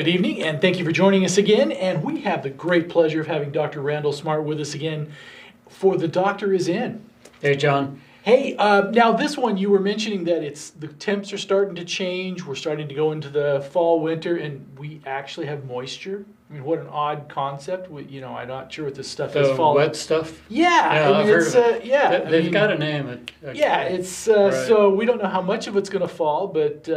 Good evening, and thank you for joining us again. And we have the great pleasure of having Dr. Randall Smart with us again for The Doctor Is In. Hey, John. Hey, now this one you were mentioning that the temps are starting to change. We're starting to go into the fall, winter, and we actually have moisture. I mean, what an odd concept. I'm not sure what this stuff is. The wet stuff? Yeah, I've heard of it. Yeah, They've got to name it. Yeah, it's Right. So we don't know how much of it's going to fall, but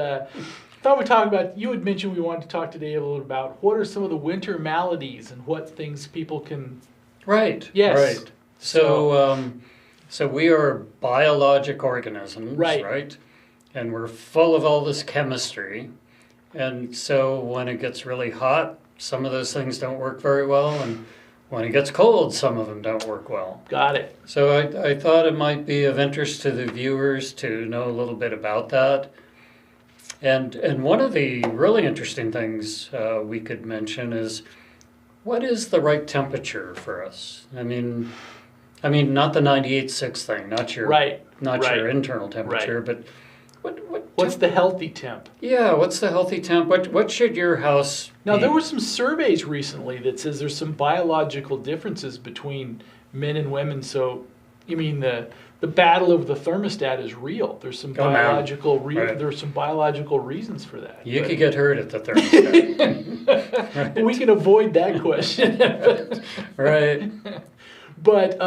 thought we'd talk about. You had mentioned we wanted to talk today a little about what are some of the winter maladies and what things people can. Right. Yes. Right. So we are biologic organisms, right? And we're full of all this chemistry. And so when it gets really hot, some of those things don't work very well. And when it gets cold, some of them don't work well. Got it. So I thought it might be of interest to the viewers to know a little bit about that. And one of the really interesting things we could mention is, what is the right temperature for us? I mean, not the 98.6 thing, not your internal temperature, but what's the healthy temp? Yeah, what's the healthy temp? What should your house be? Now, there were some surveys recently that says there's some biological differences between men and women. So, you mean the battle of the thermostat is real? There's some there's some biological reasons for that. You could get hurt at the thermostat. Right. We can avoid that question. Right. But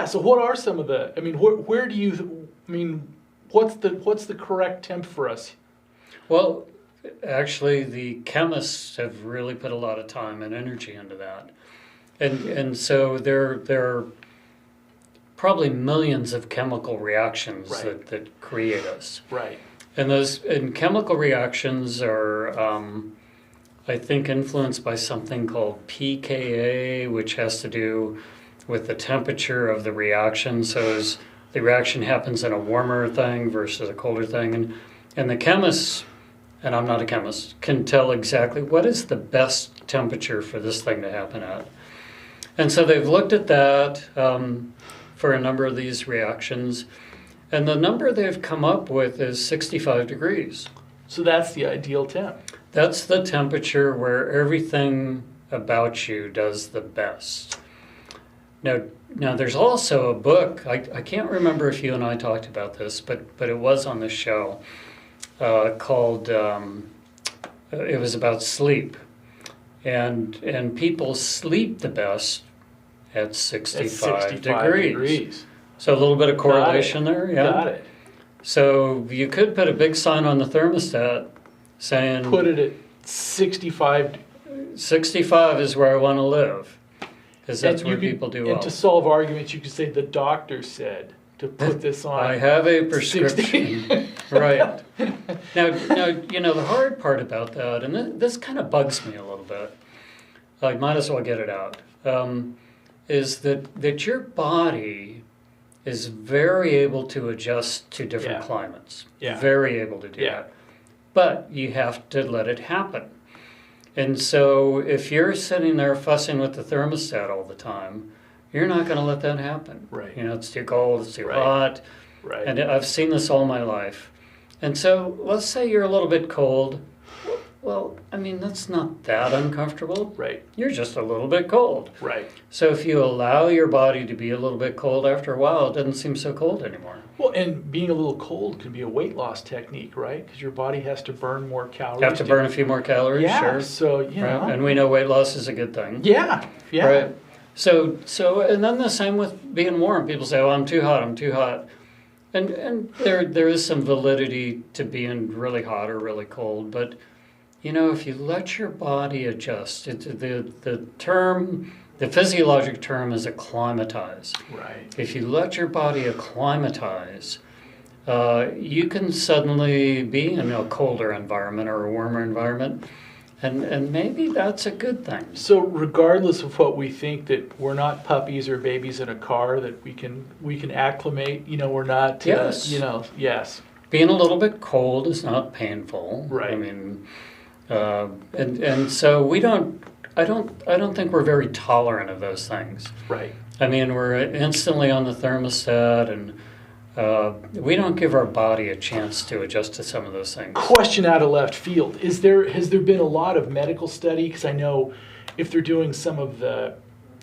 so what are some of the? I mean, where do you? I mean, what's the correct temp for us? Well, actually, the chemists have really put a lot of time and energy into that, and so there are probably millions of chemical reactions that create us. Right. And chemical reactions are, I think, influenced by something called pKa, which has to do with the temperature of the reaction. So as the reaction happens in a warmer thing versus a colder thing. And the chemists, and I'm not a chemist, can tell exactly what is the best temperature for this thing to happen at. And so they've looked at that for a number of these reactions. And the number they've come up with is 65 degrees. So that's the ideal temp. That's the temperature where everything about you does the best. Now there's also a book, I can't remember if you and I talked about this, but it was on the show, called, it was about sleep. And people sleep the best at 65 degrees. So a little bit of correlation there, yeah. Got it. So you could put a big sign on the thermostat saying... Put it at 65. 65 is where I want to live. Because that's where people do well. And to solve arguments, you could say the doctor said to put this on. I have a prescription. Right. Now, the hard part about that, and this kind of bugs me a little bit, I might as well get it out, is that your body is very able to adjust to different climates. Yeah. Very able to do that. But you have to let it happen. And so if you're sitting there fussing with the thermostat all the time, you're not going to let that happen. Right. It's too cold, it's too hot. Right. And I've seen this all my life. And so let's say you're a little bit cold. Well, that's not that uncomfortable. Right. You're just a little bit cold. Right. So if you allow your body to be a little bit cold, after a while, it doesn't seem so cold anymore. Well, and being a little cold can be a weight loss technique, right? Because your body has to burn more calories. Have to burn a few more calories, yeah, sure. So, Right. And we know weight loss is a good thing. Yeah, yeah. Right. So, and then the same with being warm. People say, oh, I'm too hot. And there is some validity to being really hot or really cold, but if you let your body adjust, the physiologic term is acclimatize. Right. If you let your body acclimatize, you can suddenly be in a colder environment or a warmer environment, and maybe that's a good thing. So regardless of what we think, that we're not puppies or babies in a car, that we can acclimate. We're not. Yes. Yes. Being a little bit cold is not painful. Right. And so I don't think we're very tolerant of those things. Right. We're instantly on the thermostat, and we don't give our body a chance to adjust to some of those things. Question out of left field. Has there been a lot of medical study? Because I know if they're doing some of the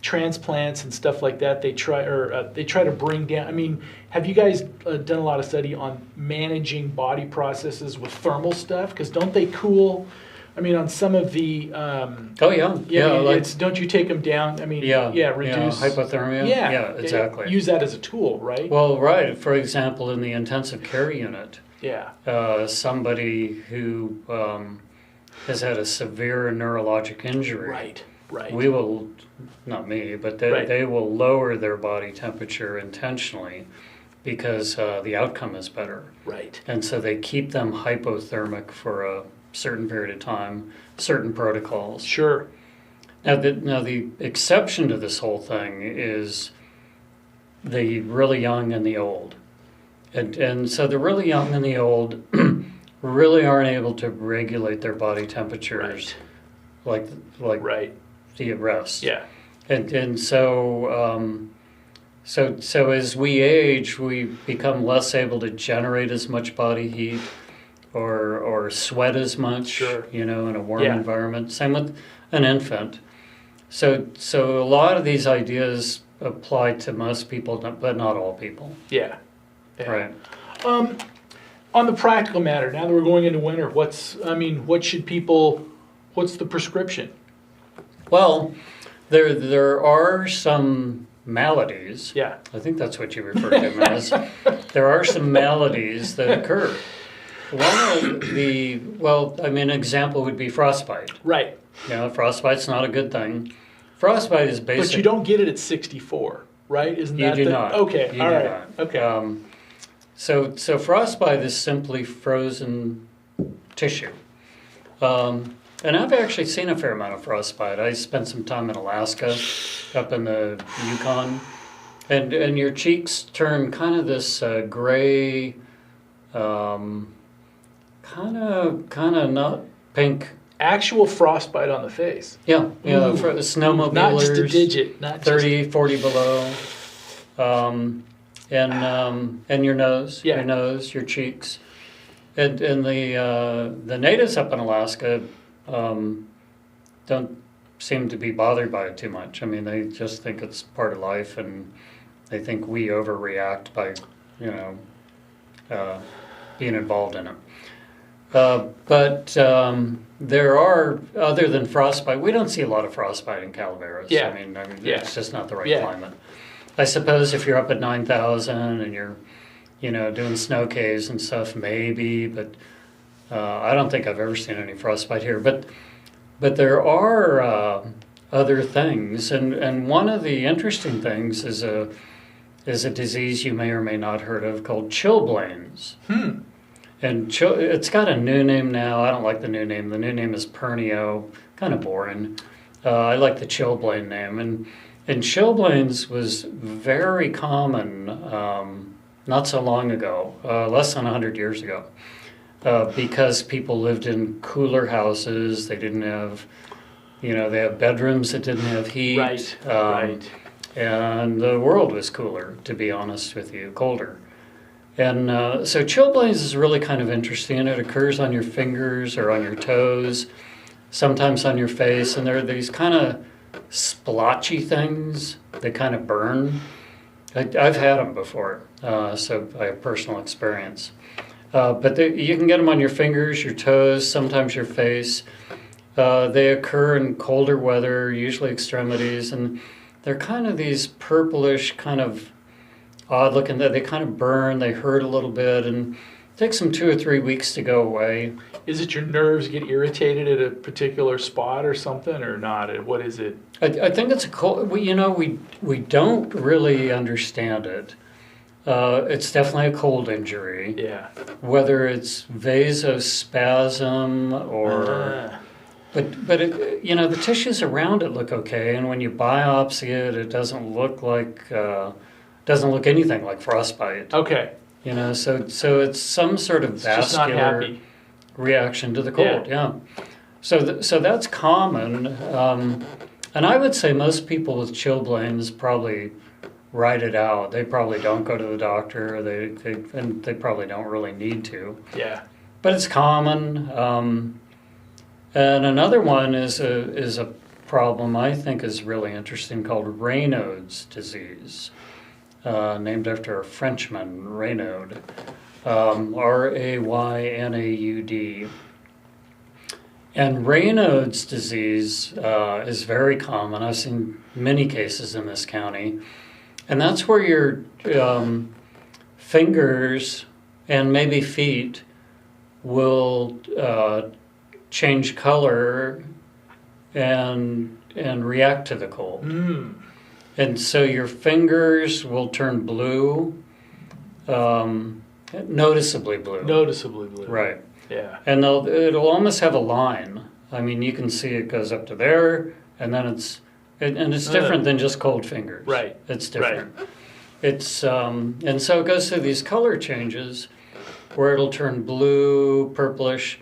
transplants and stuff like that, they try to bring down. I mean, have you guys done a lot of study on managing body processes with thermal stuff? Because don't they cool? I mean, on some of the don't you take them down? I mean, reduce hypothermia. Yeah, exactly. Use that as a tool, right? Well, right. For example, in the intensive care unit, somebody who has had a severe neurologic injury, right. We will, not me, but they will lower their body temperature intentionally because the outcome is better. Right. And so they keep them hypothermic for a certain period of time, certain protocols. Sure. Now the exception to this whole thing is the really young and the old. And so the really young and the old really aren't able to regulate their body temperatures like the rest. Yeah. And so so as we age, we become less able to generate as much body heat or sweat as much, in a warm environment. Same with an infant. So a lot of these ideas apply to most people, but not all people. Yeah. Right. On the practical matter, now that we're going into winter, what's the prescription? Well, there are some maladies. Yeah. I think that's what you refer to them as. There are some maladies that occur. One of an example would be frostbite. Right. Frostbite's not a good thing. Frostbite is basic. But you don't get it at 64, right? Isn't that you do not. Okay, you all do right. Not. Okay. So frostbite is simply frozen tissue. And I've actually seen a fair amount of frostbite. I spent some time in Alaska, up in the Yukon, and your cheeks turn kind of this gray, kind of not pink. Actual frostbite on the face. Yeah, snowmobilers. Not just a digit. 30, 40 below. And your nose, your cheeks. And the natives up in Alaska don't seem to be bothered by it too much. I mean, they just think it's part of life, and they think we overreact by, being involved in it. But there are, other than frostbite, we don't see a lot of frostbite in Calaveras. Yeah. I mean it's just not the right climate. I suppose if you're up at 9,000 and you're, doing snow caves and stuff, maybe, but I don't think I've ever seen any frostbite here. But there are other things, and one of the interesting things is a disease you may or may not heard of called chilblains. And it's got a new name now. I don't like the new name. The new name is Pernio. Kind of boring. I like the chilblain name. And chilblains was very common not so long ago, less than 100 years ago, because people lived in cooler houses. They didn't have, they have bedrooms that didn't have heat. Right. And the world was cooler, to be honest with you, colder. And so chilblains is really kind of interesting. It occurs on your fingers or on your toes, sometimes on your face, and there are these kind of splotchy things that kind of burn. I've had them before, so I have personal experience. But you can get them on your fingers, your toes, sometimes your face. They occur in colder weather, usually extremities, and they're kind of these purplish, kind of odd looking, that they kind of burn, they hurt a little bit, and it takes them 2 or 3 weeks to go away. Is it your nerves get irritated at a particular spot or something, or not? What is it? I think it's a cold. We don't really understand it. It's definitely a cold injury. Yeah. Whether it's vasospasm or, but it, the tissues around it look okay, and when you biopsy it, it doesn't look anything like frostbite. Okay. So it's some sort of vascular reaction to the cold. Yeah. So that's common, and I would say most people with chilblains probably ride it out. They probably don't go to the doctor. And they probably don't really need to. Yeah. But it's common. And another one is a problem I think is really interesting called Raynaud's disease, named after a Frenchman, Raynaud, Raynaud. And Raynaud's disease is very common. I've seen many cases in this county. And that's where your fingers and maybe feet will change color and react to the cold. Mm. And so your fingers will turn blue, noticeably blue. Noticeably blue. Right. Yeah. And it'll almost have a line. I mean, you can see it goes up to there, and then it's different than just cold fingers. Right. It's different. Right. It's and so it goes through these color changes, where it'll turn blue, purplish,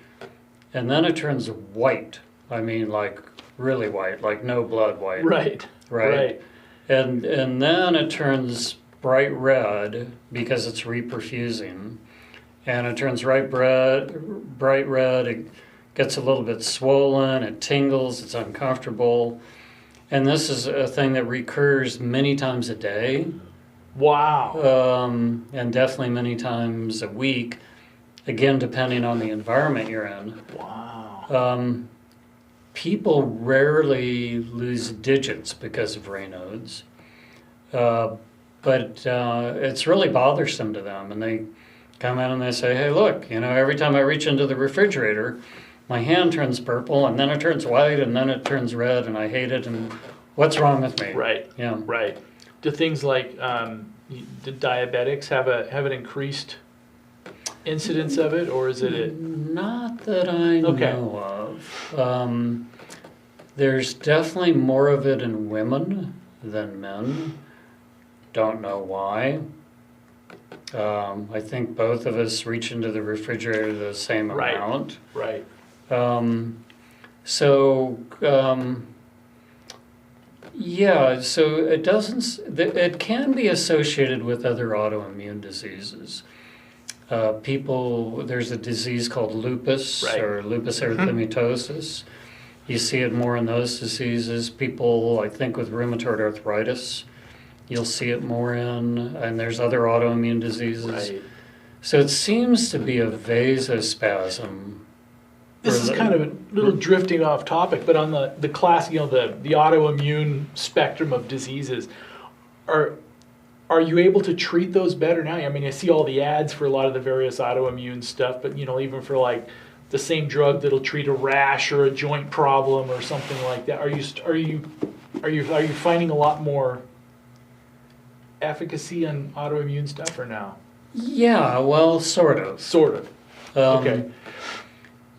and then it turns white. I mean, like really white, like no blood white. Right. Right. And then it turns bright red because it's reperfusing. And it turns bright red, it gets a little bit swollen, it tingles, it's uncomfortable. And this is a thing that recurs many times a day. Wow. And definitely many times a week, again, depending on the environment you're in. Wow. People rarely lose digits because of Raynaud's, but it's really bothersome to them, and they come in and they say, hey, look, every time I reach into the refrigerator, my hand turns purple, and then it turns white, and then it turns red, and I hate it, and what's wrong with me? Right. Yeah. Right. Do things like, do diabetics have an increased incidence of it, or is it Not that I Okay. know of. There's definitely more of it in women than men. Don't know why. I think both of us reach into the refrigerator the same Right. amount. Right. Yeah, so it doesn't. It can be associated with other autoimmune diseases. There's a disease called lupus Right. or lupus erythematosus. You see it more in those diseases. People, I think, with rheumatoid arthritis, you'll see it more in, and there's other autoimmune diseases. Right. So it seems to be a vasospasm. This is kind of a little drifting off topic, but on the class, the autoimmune spectrum of diseases, are you able to treat those better now? I mean, I see all the ads for a lot of the various autoimmune stuff, but even for like the same drug that'll treat a rash or a joint problem or something like that, are you finding a lot more efficacy on autoimmune stuff or now? Yeah, well, sort of. Sort of. Okay.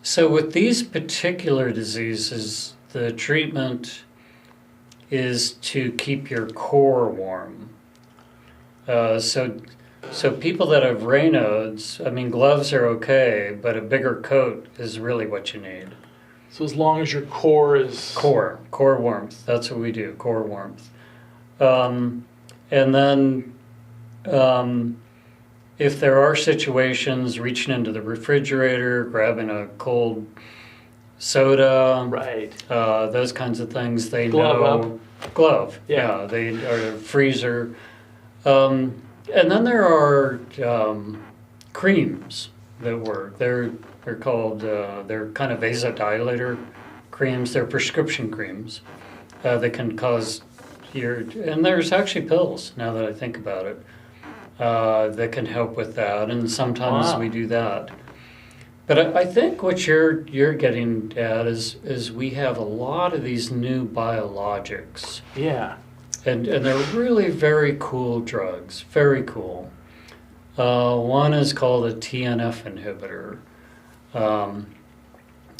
So with these particular diseases, the treatment is to keep your core warm. So people that have Raynaud's, I mean, gloves are okay, but a bigger coat is really what you need. So as long as your core is... Core warmth. That's what we do, core warmth. And then if there are situations, reaching into the refrigerator, grabbing a cold soda, Right. Those kinds of things, they Glove know. Glove. Yeah. They are freezer. And then there are creams that work. They're called, they're kind of vasodilator creams. They're prescription creams that can cause and there's actually pills, now that I think about it, that can help with that. And sometimes we do that. But I think what you're getting at is we have a lot of these new biologics. Yeah. And they're really very cool drugs, very cool. One is called a TNF inhibitor.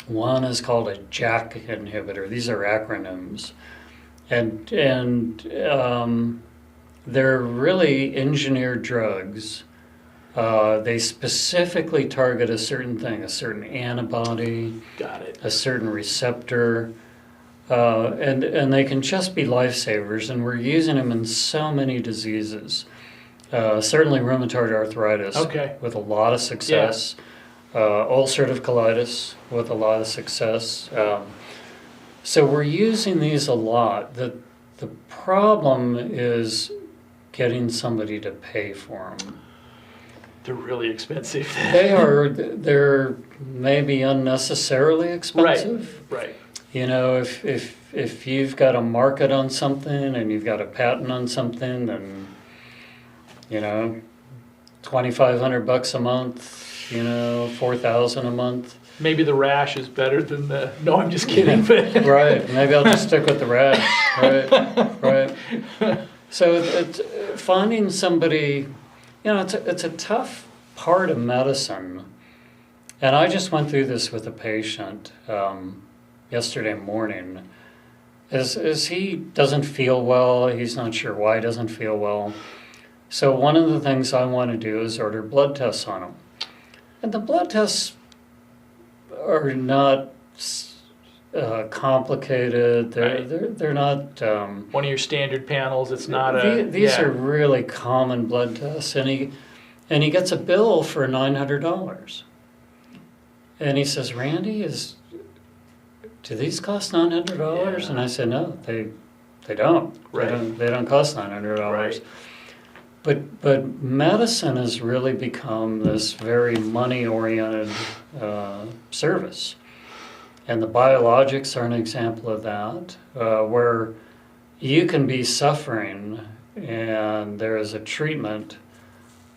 One is called a JAK inhibitor. These are acronyms. And they're really engineered drugs. They specifically target a certain thing, a certain antibody, Got it. a certain receptor. and they can just be lifesavers, and we're using them in so many diseases. Certainly rheumatoid arthritis with a lot of success. Ulcerative colitis with a lot of success. So we're using these a lot. The problem is getting somebody to pay for them. They're really expensive. They're maybe unnecessarily expensive. Right. You know, if you've got a market on something and you've got a patent on something, then, you know, $2,500 a month, you know, $4,000 a month. Maybe the rash is better than the. No, I'm just kidding. But right. Maybe I'll just stick with the rash. Right. So it's finding somebody, you know, it's a tough part of medicine. And I just went through this with a patient yesterday morning. As he doesn't feel well, he's not sure why he doesn't feel well. So one of the things I want to do is order blood tests on him. And the blood tests are not complicated. They're not one of your standard panels. It's not these are really common blood tests, and he gets a bill for $900. And he says, "Randy, do these cost $900?" Yeah. And I said, "No, they don't. Right. They don't cost $900." Right. But medicine has really become this very money-oriented service. And the biologics are an example of that, where you can be suffering and there is a treatment,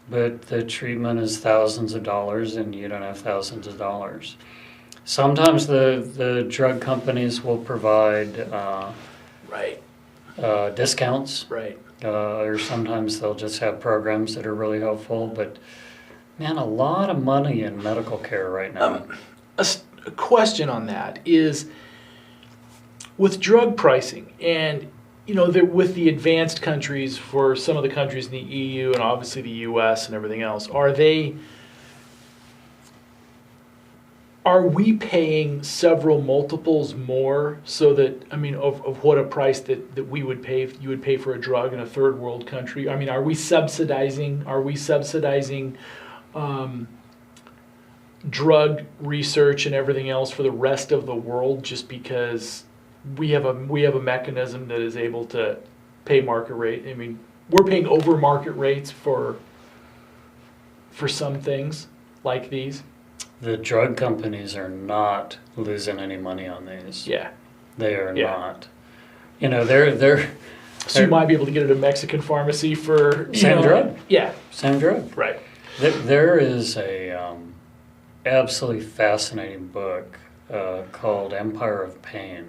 but the treatment is thousands of dollars and you don't have thousands of dollars. Sometimes the drug companies will provide discounts. Right. Or sometimes they'll just have programs that are really helpful. But, man, a lot of money in medical care right now. A question on that is, with drug pricing, and you know, with the advanced countries, for some of the countries in the EU and obviously the US and everything else, are we paying several multiples more, so that, I mean, of what a price that we would pay, you would pay for a drug in a third world country? I mean, are we subsidizing drug research and everything else for the rest of the world just because we have a mechanism that is able to pay market rate? I mean, we're paying over market rates for some things like these. The drug companies are not losing any money on these. Yeah. They are not. You know, they're so you might be able to get it at a Mexican pharmacy for same drug. Yeah. Same drug. Right. There is a absolutely fascinating book called Empire of Pain.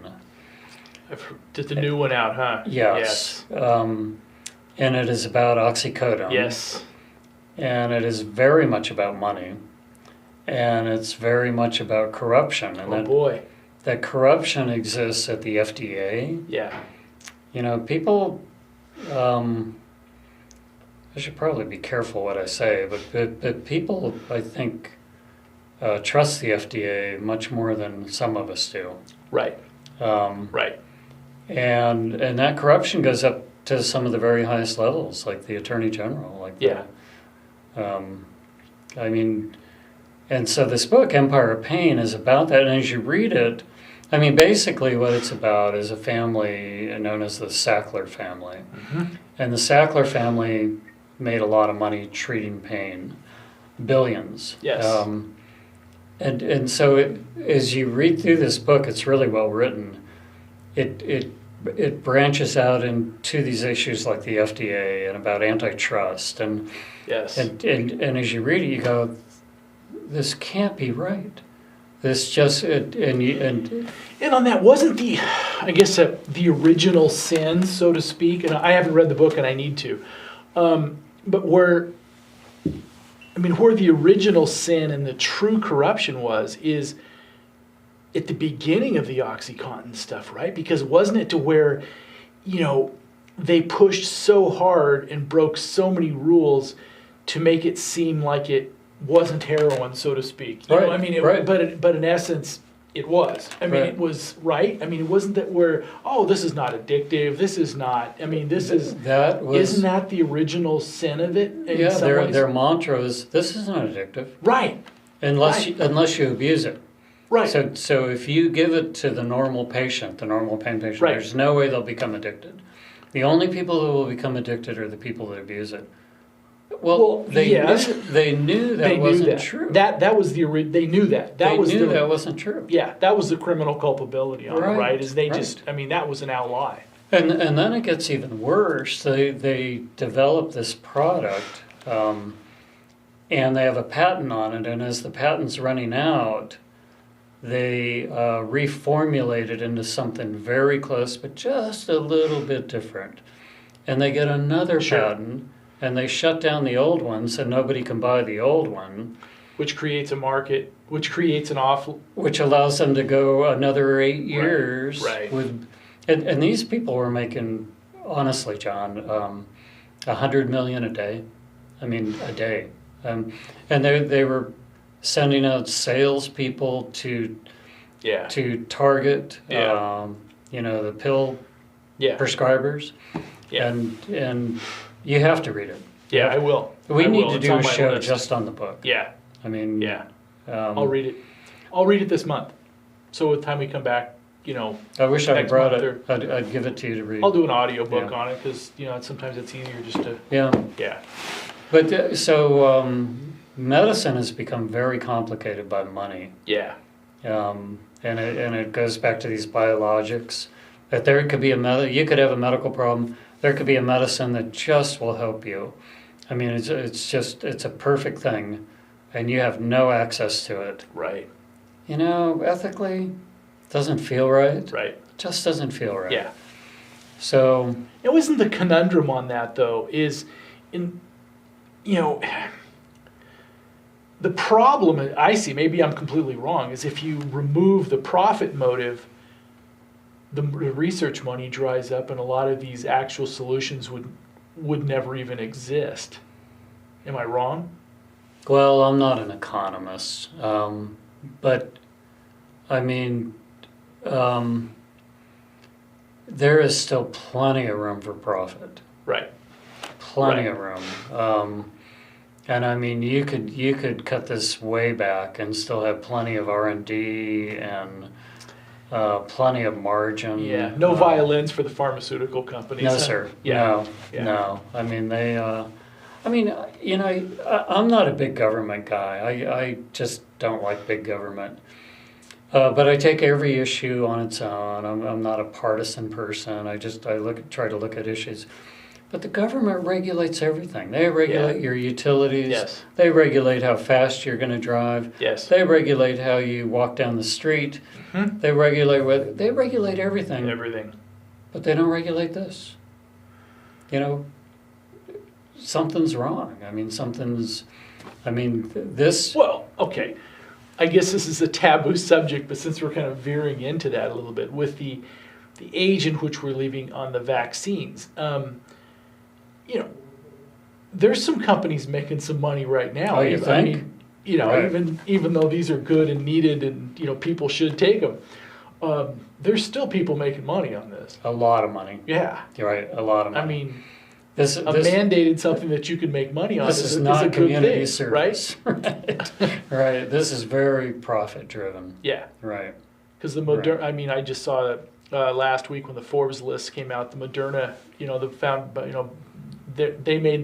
Did the new one out, huh? Yes. And it is about oxycodone. Yes. And it is very much about money. And it's very much about corruption. And that corruption exists at the FDA. Yeah. You know, people, I should probably be careful what I say, but people, I think, trust the FDA much more than some of us do. Right. Right. And that corruption goes up to some of the very highest levels, like the Attorney General. I mean, and so this book, Empire of Pain, is about that. And as you read it, I mean, basically what it's about is a family known as the Sackler family. Mm-hmm. And the Sackler family made a lot of money treating pain, billions. Yes. And so as you read through this book, it's really well written. It branches out into these issues like the FDA and about antitrust. And yes. And as you read it, you go, this can't be right. This just and on that, wasn't the original sin, so to speak, and I haven't read the book and I need to, but where the original sin and the true corruption is at the beginning of the OxyContin stuff, right? Because wasn't it to where, you know, they pushed so hard and broke so many rules to make it seem like it wasn't heroin, so to speak. You know, I mean, but in essence, It was. I mean, Right. it was, right? I mean, it wasn't that we're, oh, this is not addictive, this is not, I mean, this is, That was, isn't that the original sin of it in yeah, some ways? their mantra is, this is not addictive, Right, unless Right. unless you abuse it. right, So if you give it to the normal patient, the normal pain patient, Right. there's no way they'll become addicted. The only people who will become addicted are the people that abuse it. Well, yes. they knew that They knew wasn't that. true. That was they knew that. That they was knew the, that wasn't true. yeah, that was the criminal culpability on it, Right, right? Is they right. just, I mean, that was an outlie. And then it gets even worse. They develop this product, and they have a patent on it. And as the patent's running out, they reformulate it into something very close, but just a little bit different. And they get another Sure. patent, and they shut down the old one, so nobody can buy the old one, Which creates a market, which creates an awful, which allows them to go another 8 years. right. With, and these people were making, honestly, John, $100 million a day. I mean, a day. And they were sending out salespeople to yeah, target, Yeah. the pill yeah, prescribers. yeah, And you have to read it. yeah, I will. We I need will. to It's do on a my show list. just on the book. Yeah, I mean, yeah, I'll read it. I'll read it this month. So by the time we come back, I wish I next brought month it. I'd give it to you to read. I'll do an audiobook Yeah. on it because, sometimes it's easier just to, Yeah. yeah, But medicine has become very complicated by money, yeah, and it goes back to these biologics. That there could be you could have a medical problem. There could be a medicine that just will help you. I mean, it's a perfect thing, and you have no access to it. right, Ethically, doesn't feel right. right, Just doesn't feel right. yeah. So Isn't the conundrum on that though is the problem I see, maybe I'm completely wrong, is if you remove the profit motive, the research money dries up and a lot of these actual solutions would never even exist. Am I wrong? well, I'm not an economist, but I mean, there is still plenty of room for profit. Right. Plenty Right. of room. And I mean, you could cut this way back and still have plenty of R&D and plenty of margin. Yeah. No violins for the pharmaceutical companies. No, sir. Yeah. No. Yeah. No. I mean, I'm not a big government guy. I just don't like big government. But I take every issue on its own. I'm not a partisan person. I try to look at issues. But the government regulates everything. They regulate your utilities. Yes. They regulate how fast you're going to drive. Yes. They regulate how you walk down the street. Mhm. They regulate everything. Everything. But they don't regulate this. Something's wrong. I mean, this. Well, okay. I guess this is a taboo subject, but since we're kind of veering into that a little bit with the age in which we're living on the vaccines, there's some companies making some money right now. Oh, you think? I mean, Right. even though these are good and needed, and people should take them, there's still people making money on this. A lot of money. Yeah, You're right. A lot of money. I mean, this mandated something that you can make money on. This is is a not good community thing, service. Right? Right. This is very profit driven. Yeah. Right. Because the Moderna, I mean, I just saw that last week when the Forbes list came out. The Moderna, they made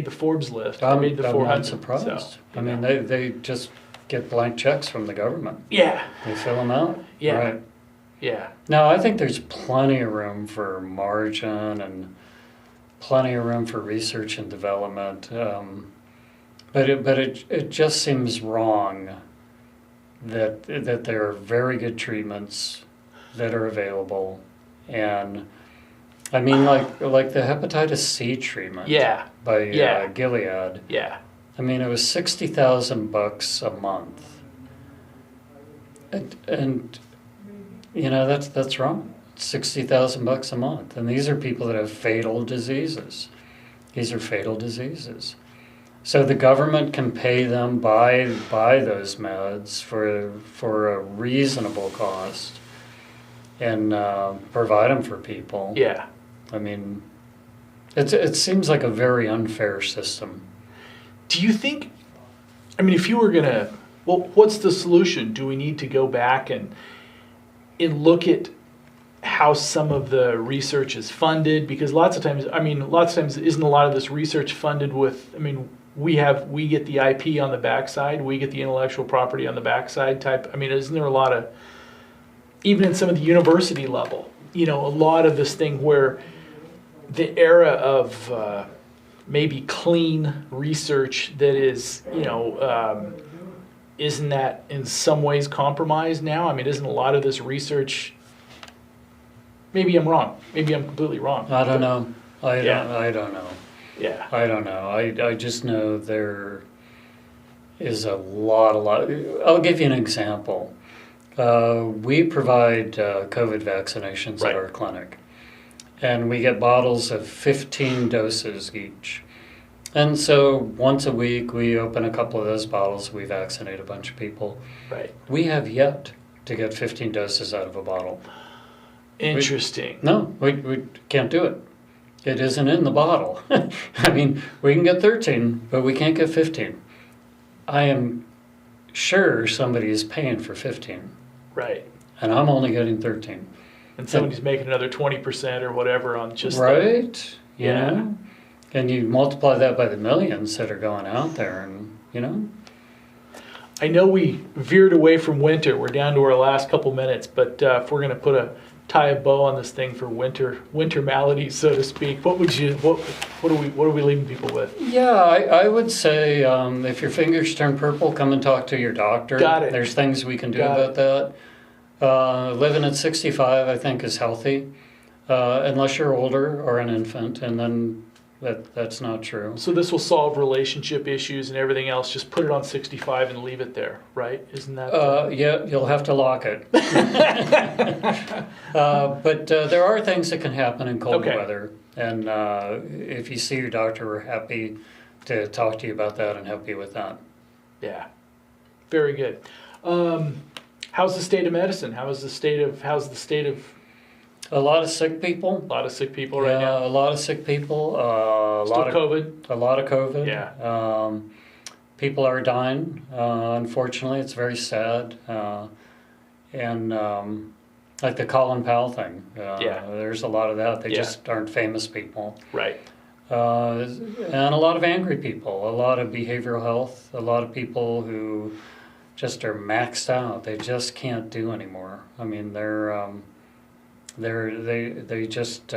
the Forbes list. They made the I'm 400. not surprised. So, I mean, they just get blank checks from the government. yeah, They fill them out. Yeah. Right. yeah, Now, I think there's plenty of room for margin and plenty of room for research and development. But it just seems wrong that there are very good treatments that are available, and I mean like the hepatitis C treatment yeah, by Yeah. Gilead. yeah. I mean, it was $60,000 a month, and that's wrong. $60,000 a month, and these are people that have fatal diseases. These are fatal diseases. So the government can pay them buy those meds for a reasonable cost and provide them for people. Yeah. I mean, it seems like a very unfair system. Do you think, I mean, if you were going to, well, what's the solution? Do we need to go back and look at how some of the research is funded? Because lots of times isn't a lot of this research funded with, I mean, we get the IP on the backside, we get the intellectual property on the backside type. I mean, isn't there a lot of, even in some of the university level, a lot of this thing where the era of maybe clean research that is, isn't that in some ways compromised now? I mean, isn't a lot of this research, maybe I'm wrong, maybe I'm completely wrong. I don't know. I don't know. Yeah. I don't know. I just know there is a lot. I'll give you an example. We provide COVID vaccinations at our clinic, and we get bottles of 15 doses each. And so once a week, we open a couple of those bottles, we vaccinate a bunch of people. Right. We have yet to get 15 doses out of a bottle. Interesting. We can't do it. It isn't in the bottle. I mean, we can get 13, but we can't get 15. I am sure somebody is paying for 15. Right. And I'm only getting 13. And somebody's making another 20% or whatever on just right. The, you know? And you multiply that by the millions that are going out there, and I know we veered away from winter. We're down to our last couple minutes, but if we're going to tie a bow on this thing for winter maladies, so to speak, what are we leaving people with? Yeah, I would say if your fingers turn purple, come and talk to your doctor. Got it. There's things we can do about that. Living at 65, I think, is healthy, unless you're older or an infant, and then that's not true. So this will solve relationship issues and everything else. Just put it on 65 and leave it there, right? Isn't that? Yeah, you'll have to lock it. But there are things that can happen in cold weather, and if you see your doctor, we're happy to talk to you about that and help you with that. Yeah, very good. How's the state of medicine? How's the state of? A lot of sick people. A lot of sick people right now. A lot of sick people. COVID. A lot of COVID. Yeah. People are dying. Unfortunately, it's very sad. And like the Colin Powell thing. There's a lot of that. They just aren't famous people. Right. And a lot of angry people. A lot of behavioral health. A lot of people who just are maxed out. They just can't do anymore. I mean, they just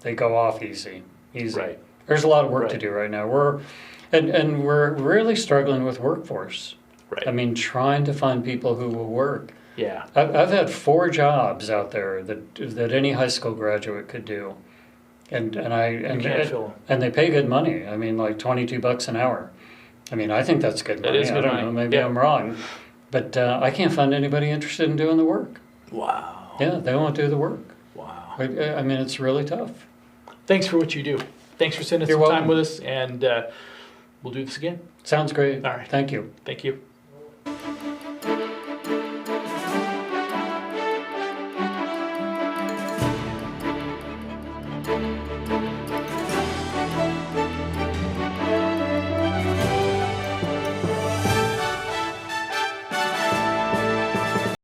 they go off easy. Right. There's a lot of work to do right now. We're really struggling with workforce. Right. I mean, trying to find people who will work. Yeah. I've had 4 jobs out there that any high school graduate could do, and they pay good money. I mean, like $22 an hour. I mean, I think that's good money. It is good money. I don't know, maybe I'm wrong, but I can't find anybody interested in doing the work. Wow. Yeah, they won't do the work. Wow. I mean, it's really tough. Thanks for what you do. Thanks for spending some time with us, and we'll do this again. Sounds great. All right. Thank you. Thank you.